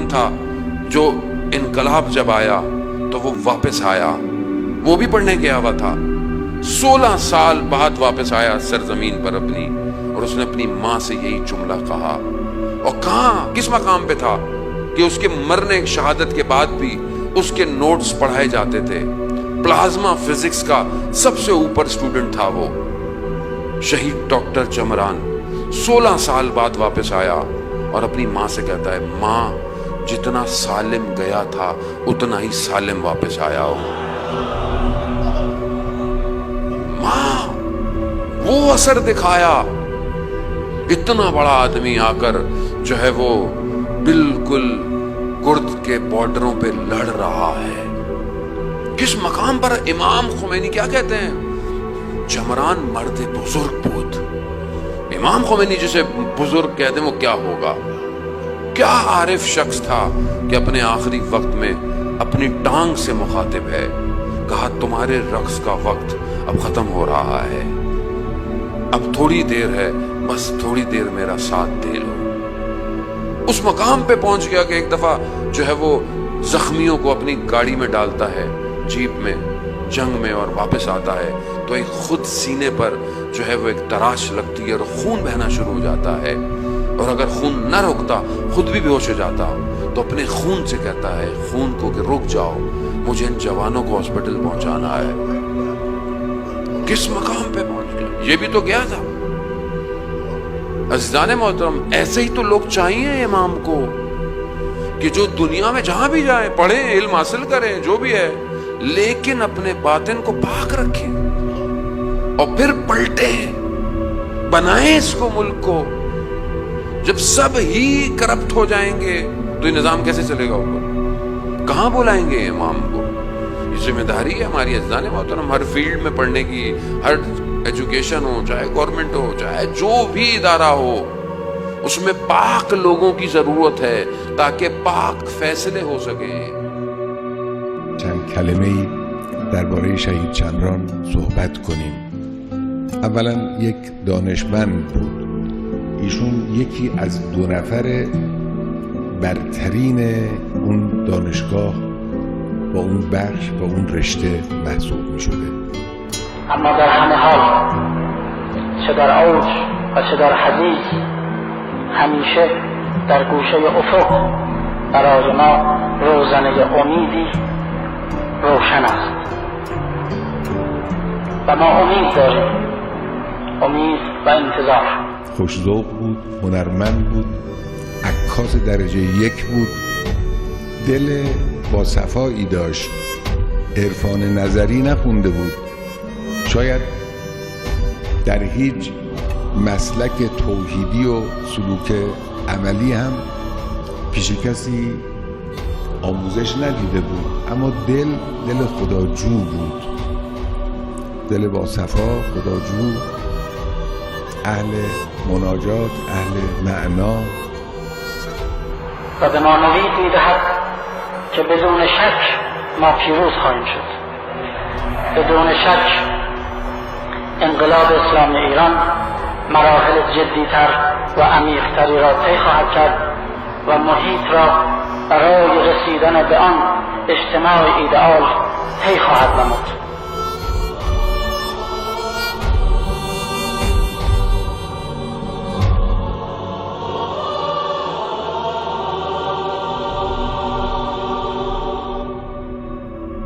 تھا جو انقلاب جب آیا تو وہ واپس آیا، وہ بھی پڑھنے گیا ہوا تھا، 16 سال بعد واپس آیا سرزمین پر اپنی، اور اس نے اپنی ماں سے یہی جملہ کہا۔ اور کہاں کس مقام پہ تھا کہ اس کے مرنے شہادت کے بعد بھی اس کے نوٹس پڑھائے جاتے تھے، پلازما فزکس کا سب سے اوپر اسٹوڈنٹ تھا وہ۔ شہید ڈاکٹر چمران 16 سال بعد واپس آیا اور اپنی ماں سے کہتا ہے، ماں جتنا سالم گیا تھا اتنا ہی سالم واپس آیا ہو۔ ماں وہ اثر دکھایا، اتنا بڑا آدمی آ کر جو ہے وہ بالکل گرد کے بارڈروں پہ لڑ رہا ہے۔ کس مقام پر امام خمینی کیا کہتے ہیں؟ چمران مرد بزرگ بود۔ امام خمینی جسے بزرگ کہتے ہیں وہ کیا ہوگا؟ کیا عارف شخص تھا کہ اپنے آخری وقت میں اپنی ٹانگ سے مخاطب ہے، کہا تمہارے رقص کا وقت اب ختم ہو رہا ہے، اب تھوڑی دیر ہے، بس تھوڑی دیر میرا ساتھ دے لو۔ اس مقام پہ پہنچ گیا کہ ایک دفعہ جو ہے وہ زخمیوں کو اپنی گاڑی میں ڈالتا ہے، جیپ میں، جنگ میں، اور واپس آتا ہے تو ایک خود سینے پر جو ہے وہ ایک تراش لگتی ہے اور خون بہنا شروع ہو جاتا ہے، اور اگر خون نہ رکتا خود بھی بے ہوش ہو جاتا تو اپنے خون سے کہتا ہے خون کو کہ رک جاؤ، مجھے ان جوانوں کو ہاسپٹل پہنچانا ہے۔ کس مقام پہ پہنچ گیا؟ یہ بھی تو گیا تھا۔ عزیزان محترم، ایسے ہی تو لوگ چاہیے امام کو کہ جو دنیا میں جہاں بھی جائیں، پڑھیں، علم حاصل کریں، جو بھی ہے، لیکن اپنے باطن کو پاک رکھیں اور پھر پلٹیں، بنائیں اس کو، ملک کو۔ جب سب ہی کرپٹ ہو جائیں گے تو یہ نظام کیسے چلے گا اوپر؟ کہاں بلائیں گے امام کو؟ یہ ذمہ داری ہے ہماری عزیزان محترم، ہر فیلڈ میں پڑھنے کی، ہر ایجوکیشن ہو، چاہے گورنمنٹ ہو، چاہے جو بھی ادارہ ہو، اس میں پاک لوگوں کی ضرورت ہے تاکہ پاک فیصلے ہو سکے۔ چند کلمه‌ای درباره شهید چمران صحبت کنیم. اولا یک دانشمند بود. ایشون یکی از 2 نفر برترین اون دانشگاه با اون بخش و اون رشته محسوب می شده. اما در همه حال چه در اوج و چه در حدیث همیشه در گوشه افق برای ما روزنه امیدی روشن است و ما امید داریم، امید و انتظار. خوش‌ذوق بود، هنرمند بود، عکاس درجه 1 بود، دل با صفایی داشت، عرفان نظری نخونده بود، شاید در هیچ مسلک توحیدی و سلوک عملی هم پیش کسی آموزش ندیده بود، اما دل خداجو بود، دل با صفا، خداجو، اهل مناجات، اهل معنا. و به ما نوید می‌دهد که بدون شک ما پیروز خواهیم شد. بدون شک انقلاب اسلامی ایران مراحل جدی‌تر و عمیق‌تری را طی خواهد کرد و محیط را برای رسیدن به آن اجتماع ایدئال طی خواهد نمود.